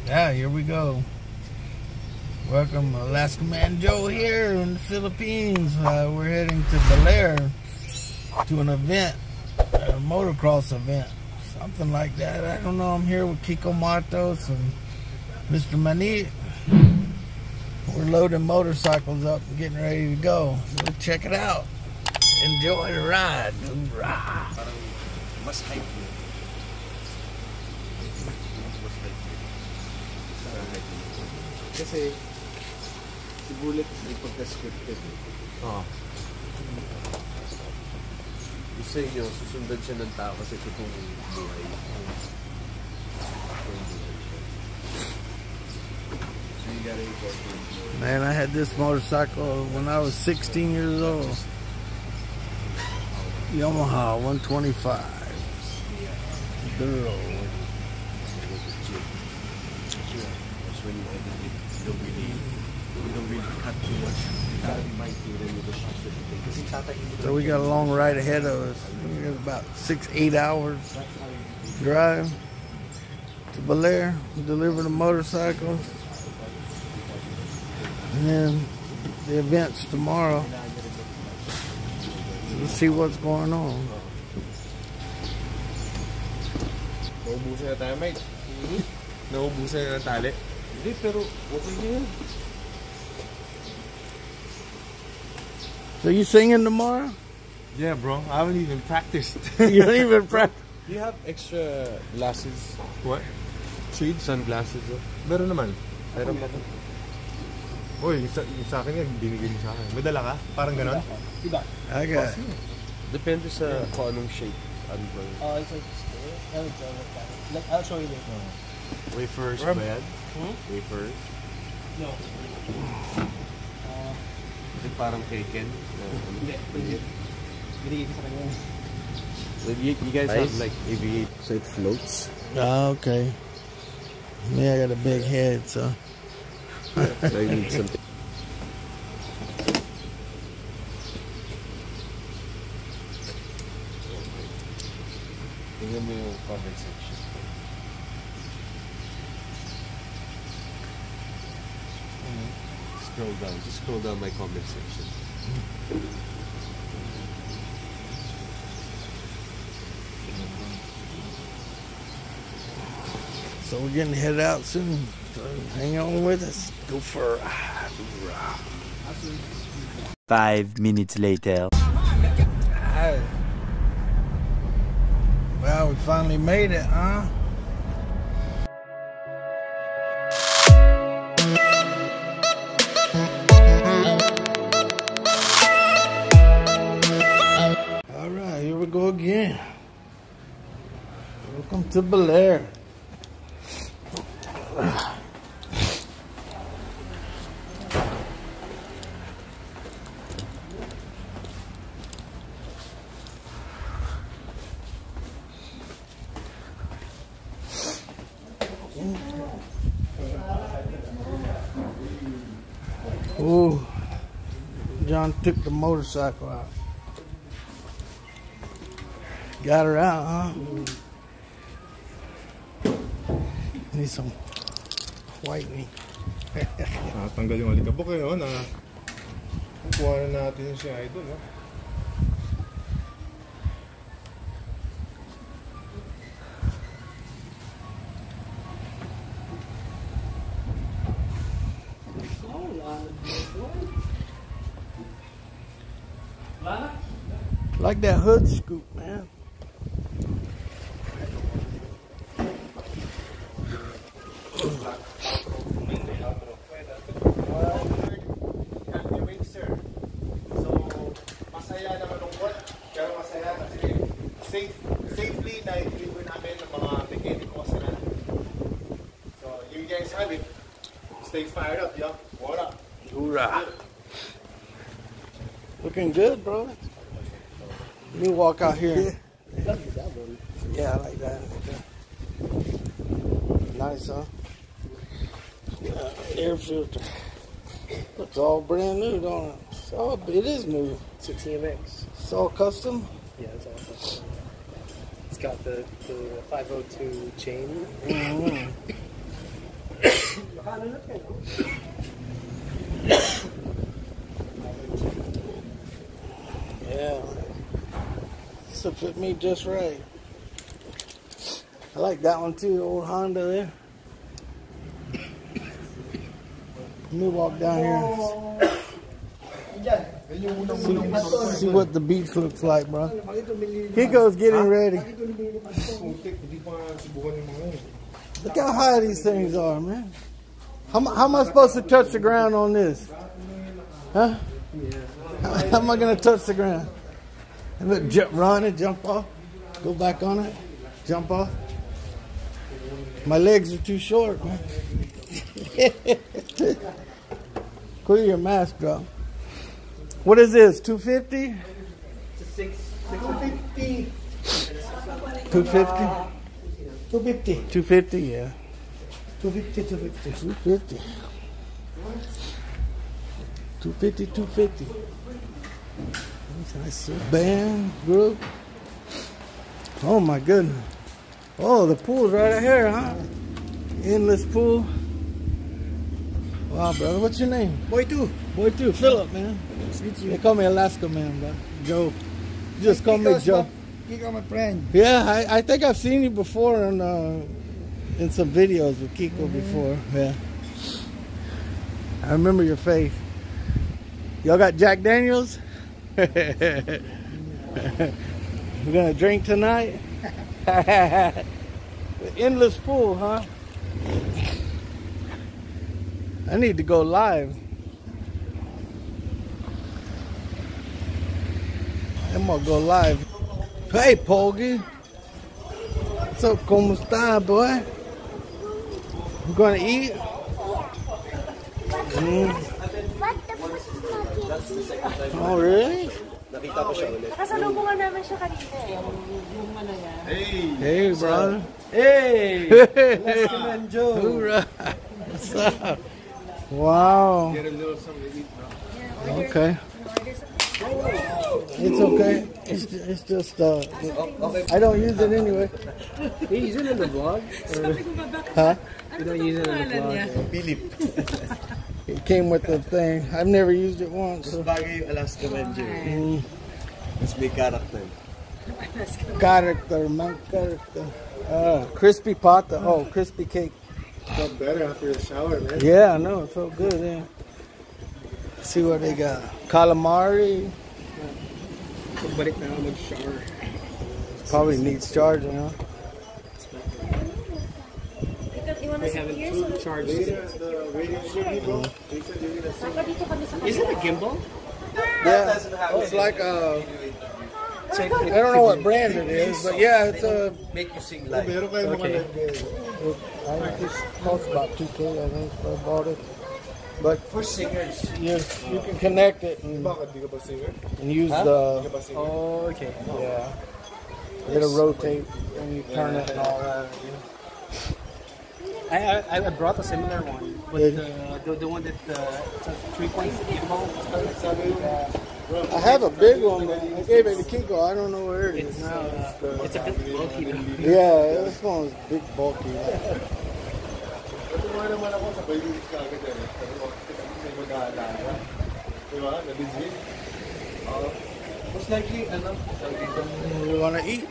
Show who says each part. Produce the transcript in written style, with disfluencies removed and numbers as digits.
Speaker 1: Yeah, here we go. Welcome, Alaska Man Joe here in the Philippines. We're heading to BALER to an event, a motocross event, something like that. I don't know. I'm here with Kiko Matos and Mr. Manit. We're loading motorcycles up and getting ready to go. So check it out. Enjoy the ride. Hoorah!
Speaker 2: Mas hype yun. Kasi si Bullet ay pagka-scripted. Isa nyo, susundan siya ng tao kasi totoong buhay. So you gotta incorporate.
Speaker 1: Man, I had this motorcycle when I was 16 years old. Yamaha 125. Girl.
Speaker 2: That's when you edit it. You don't really cut too much. You gotta be mindful then with the shots that you take.
Speaker 1: So we got a long ride ahead of us. We got about 6-8 hours drive to BALER, deliver the motorcycles, and then the event's tomorrow. Let's see what's going on.
Speaker 2: Naubusan na tayo, mate. Naubusan na ng tali. Hindi, pero okay na yun.
Speaker 1: So you singing tomorrow?
Speaker 2: Yeah, bro. I haven't even practiced.
Speaker 1: You don't even practice?
Speaker 2: Do you have extra glasses? What? Shade? Sunglasses? Meron naman. Meron ba? Uy, yung sa akin yan, binigay niyo sa akin. May dala ka? Parang ganon?
Speaker 3: Diba?
Speaker 1: I got it.
Speaker 2: Depende sa kung anong shape.
Speaker 3: It's like, I'll show you later.
Speaker 2: Wafers ba yan? Wafers?
Speaker 3: No.
Speaker 2: Is it parang taken?
Speaker 3: Hindi. Binigay ko sa kanya.
Speaker 2: You guys have like AV8, so it floats?
Speaker 1: Oh, okay. Me, I got a big head, so.
Speaker 2: So you need something. Tingnan mo yung comment section. Scroll down. Just scroll down my comment section.
Speaker 1: So we're getting headed out soon. So hang on with us. Go for a ride.
Speaker 4: 5 minutes later.
Speaker 1: Alright. Well, we finally made it, huh? Alright, here we go again. Welcome to BALER. Oh, John took the motorcycle out. Got her out, huh? Need some whitening.
Speaker 2: Tanggal yung alikabok yun, kukuha na natin yung si Idol, ha?
Speaker 1: Like that hood scoop, man.
Speaker 2: Safely na-deliver namin ng mga mechanicals na. So, you guys have it. Stay fired up, yo. What up?
Speaker 1: Hoorah. Looking good, bro. Let me walk out here. Yeah, I like that. Nice, huh? Air filter. Looks all brand new, don't it? Oh, it is new.
Speaker 3: It's a TMX.
Speaker 1: It's all custom?
Speaker 3: Yeah, it's all custom. It's got the 502 chain.
Speaker 1: Yeah. This will fit me just right. I like that one too, old Honda there. Let me walk down here. See what the beach looks like, bro. Kiko's getting ready. Look how high these things are, man. How am I supposed to touch the ground on this? Huh? How am I going to touch the ground? Run and jump off. Go back on it. Jump off. My legs are too short, man. Clear your mask drop. What is this? 250?
Speaker 3: 250.
Speaker 1: 250?
Speaker 3: 250.
Speaker 1: 250, yeah.
Speaker 3: 250, 250.
Speaker 1: 250. 250, 250. Nice band group. Oh my goodness. Oh, the pool's right here, huh? Endless pool. Wow, brother. What's your name?
Speaker 3: Boy 2.
Speaker 1: Boy 2. Philip, man. They call me Alaska man, bro. Joe. You just call me Joe.
Speaker 3: Kiko, my friend.
Speaker 1: Yeah, I think I've seen you before in some videos with Kiko before. Yeah. I remember your face. Y'all got Jack Daniels? We're gonna drink tonight? The endless pool, huh? I need to go live. I'm gonna go live. Hey, Pogi. What's up? ¿Cómo está, boy? You gonna eat? Oh, really?
Speaker 5: Nakita ko siya ulit. Nakasalubungan namin siya kanina eh. Yung ano niya.
Speaker 1: Hey, brother.
Speaker 3: Hey! Alaska man, Joe.
Speaker 1: Hoorah. What's up? Wow.
Speaker 2: Get a little something to eat, bro.
Speaker 1: Okay. It's okay. It's just I don't use it anyway.
Speaker 3: You use it in the vlog?
Speaker 1: Huh?
Speaker 3: You don't use it in the vlog?
Speaker 2: Philip.
Speaker 1: It came with the thing. I've never used it once. So.
Speaker 2: Bagay yung Alaska Ranger. Mas may character.
Speaker 1: Character, man, character. Crispy pata. Oh, crispy cake.
Speaker 2: Felt better after the shower, man.
Speaker 1: Yeah, I know. It felt good, yeah. Let's see what they got. Calamari.
Speaker 3: Balik na ako mag-shower.
Speaker 1: Probably needs charging, huh?
Speaker 3: They haven't charged it. Is it a gimbal?
Speaker 1: Yeah. It's like a... I don't know what brand it is, but yeah, it's a...
Speaker 5: Make you sing live.
Speaker 3: Okay.
Speaker 1: I think it costs about $2K, I think, I bought it. But
Speaker 5: For singers.
Speaker 1: you can connect it and use the...
Speaker 3: Oh, okay.
Speaker 1: Yeah. It'll rotate and you turn it and all that.
Speaker 3: I brought a similar one, but the one that it's a 3-point gimbal.
Speaker 1: I have a big one, but I gave it to Kiko. I don't know where it is now.
Speaker 3: It's a bit bulky.
Speaker 1: Yeah, this one's big, bulky.
Speaker 5: Most likely,
Speaker 1: You want to eat?